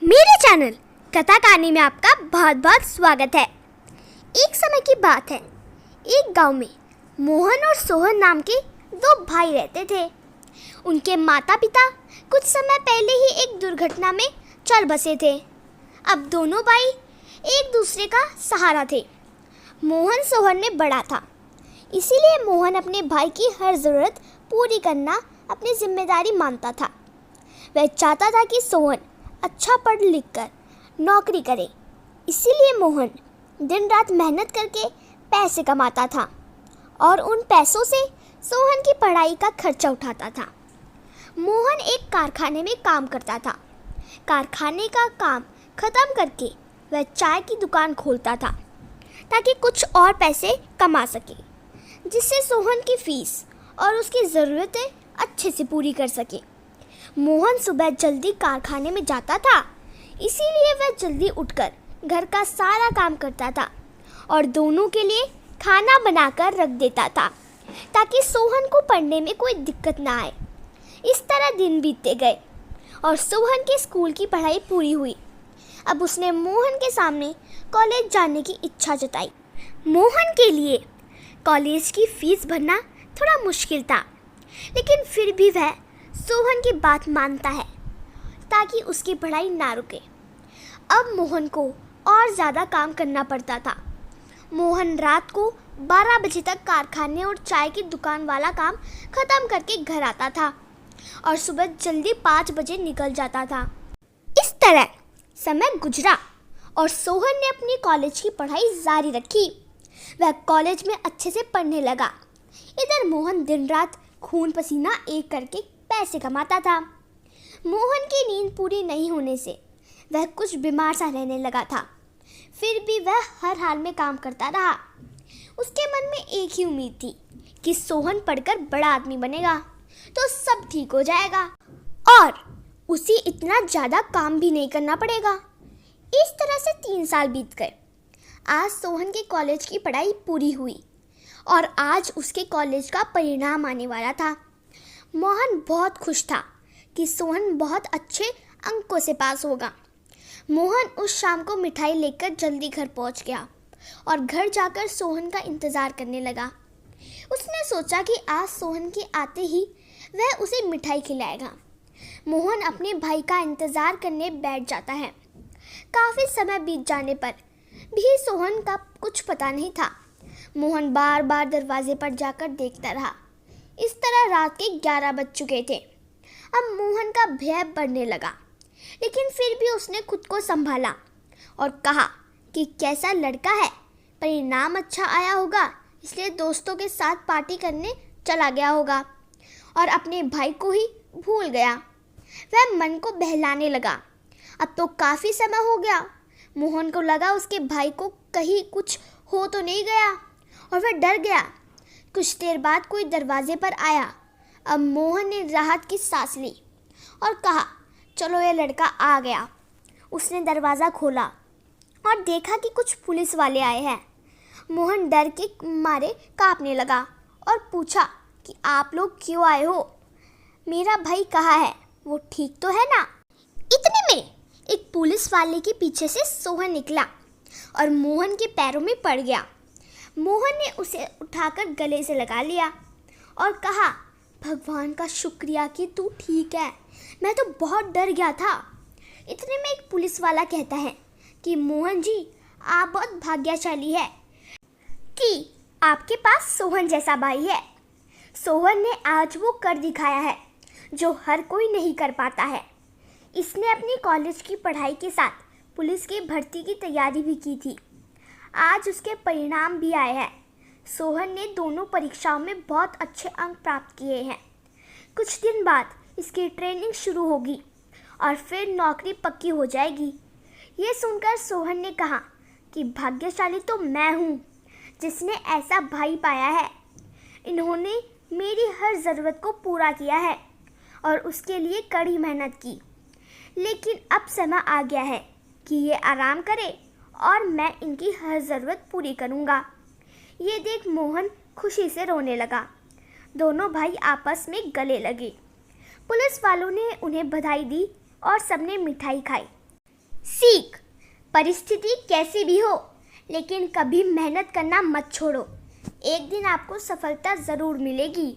मेरे चैनल कथा कहानी में आपका बहुत बहुत स्वागत है। एक समय की बात है, एक गांव में मोहन और सोहन नाम के दो भाई रहते थे। उनके माता पिता कुछ समय पहले ही एक दुर्घटना में चल बसे थे। अब दोनों भाई एक दूसरे का सहारा थे। मोहन सोहन में बड़ा था, इसीलिए मोहन अपने भाई की हर ज़रूरत पूरी करना अपनी जिम्मेदारी मानता था। वह चाहता था कि सोहन अच्छा पढ़ लिख कर नौकरी करे, इसीलिए मोहन दिन रात मेहनत करके पैसे कमाता था और उन पैसों से सोहन की पढ़ाई का खर्चा उठाता था। मोहन एक कारखाने में काम करता था। कारखाने का काम ख़त्म करके वह चाय की दुकान खोलता था ताकि कुछ और पैसे कमा सके, जिससे सोहन की फीस और उसकी ज़रूरतें अच्छे से पूरी कर सके। मोहन सुबह जल्दी कारखाने में जाता था, इसीलिए वह जल्दी उठकर घर का सारा काम करता था और दोनों के लिए खाना बनाकर रख देता था ताकि सोहन को पढ़ने में कोई दिक्कत ना आए। इस तरह दिन बीतते गए और सोहन की स्कूल की पढ़ाई पूरी हुई। अब उसने मोहन के सामने कॉलेज जाने की इच्छा जताई। मोहन के लिए कॉलेज की फीस भरना थोड़ा मुश्किल था, लेकिन फिर भी वह सोहन की बात मानता है ताकि उसकी पढ़ाई ना रुके। अब मोहन को और ज़्यादा काम करना पड़ता था। मोहन रात को 12 बजे तक कारखाने और चाय की दुकान वाला काम ख़त्म करके घर आता था और सुबह जल्दी 5 बजे निकल जाता था। इस तरह समय गुजरा और सोहन ने अपनी कॉलेज की पढ़ाई जारी रखी। वह कॉलेज में अच्छे से पढ़ने लगा। इधर मोहन दिन रात खून पसीना एक करके पैसे कमाता था। मोहन की नींद पूरी नहीं होने से वह कुछ बीमार सा रहने लगा था। फिर भी वह हर हाल में काम करता रहा। उसके मन में एक ही उम्मीद थी कि सोहन पढ़कर बड़ा आदमी बनेगा तो सब ठीक हो जाएगा और उसे इतना ज़्यादा काम भी नहीं करना पड़ेगा। इस तरह से 3 साल बीत गए। आज सोहन के कॉलेज की पढ़ाई पूरी हुई और आज उसके कॉलेज का परिणाम आने वाला था। मोहन बहुत खुश था कि सोहन बहुत अच्छे अंकों से पास होगा। मोहन उस शाम को मिठाई लेकर जल्दी घर पहुंच गया और घर जाकर सोहन का इंतज़ार करने लगा। उसने सोचा कि आज सोहन के आते ही वह उसे मिठाई खिलाएगा। मोहन अपने भाई का इंतज़ार करने बैठ जाता है। काफ़ी समय बीत जाने पर भी सोहन का कुछ पता नहीं था। मोहन बार बार दरवाजे पर जाकर देखता रहा। इस तरह रात के 11 बज चुके थे। अब मोहन का भय बढ़ने लगा, लेकिन फिर भी उसने खुद को संभाला और कहा कि कैसा लड़का है, परिणाम अच्छा आया होगा, इसलिए दोस्तों के साथ पार्टी करने चला गया होगा और अपने भाई को ही भूल गया। वह मन को बहलाने लगा। अब तो काफ़ी समय हो गया। मोहन को लगा उसके भाई को कहीं कुछ हो तो नहीं गया और वह डर गया। कुछ देर बाद कोई दरवाजे पर आया। अब मोहन ने राहत की सांस ली और कहा, चलो ये लड़का आ गया। उसने दरवाज़ा खोला और देखा कि कुछ पुलिस वाले आए हैं। मोहन डर के मारे कांपने लगा और पूछा कि आप लोग क्यों आए हो? मेरा भाई कहाँ है? वो ठीक तो है ना? इतने में एक पुलिस वाले के पीछे से सोहन निकला और मोहन के पैरों में पड़ गया। मोहन ने उसे उठाकर गले से लगा लिया और कहा, भगवान का शुक्रिया कि तू ठीक है, मैं तो बहुत डर गया था। इतने में एक पुलिस वाला कहता है कि मोहन जी, आप बहुत भाग्यशाली है कि आपके पास सोहन जैसा भाई है। सोहन ने आज वो कर दिखाया है जो हर कोई नहीं कर पाता है। इसने अपनी कॉलेज की पढ़ाई के साथ पुलिस की भर्ती की तैयारी भी की थी। आज उसके परिणाम भी आए हैं। सोहन ने दोनों परीक्षाओं में बहुत अच्छे अंक प्राप्त किए हैं। कुछ दिन बाद इसकी ट्रेनिंग शुरू होगी और फिर नौकरी पक्की हो जाएगी। ये सुनकर सोहन ने कहा कि भाग्यशाली तो मैं हूँ जिसने ऐसा भाई पाया है। इन्होंने मेरी हर ज़रूरत को पूरा किया है और उसके लिए कड़ी मेहनत की। लेकिन अब समय आ गया है कि ये आराम करे और मैं इनकी हर ज़रूरत पूरी करूँगा। ये देख मोहन खुशी से रोने लगा। दोनों भाई आपस में गले लगे। पुलिस वालों ने उन्हें बधाई दी और सबने मिठाई खाई। सीख, परिस्थिति कैसी भी हो लेकिन कभी मेहनत करना मत छोड़ो। एक दिन आपको सफलता ज़रूर मिलेगी।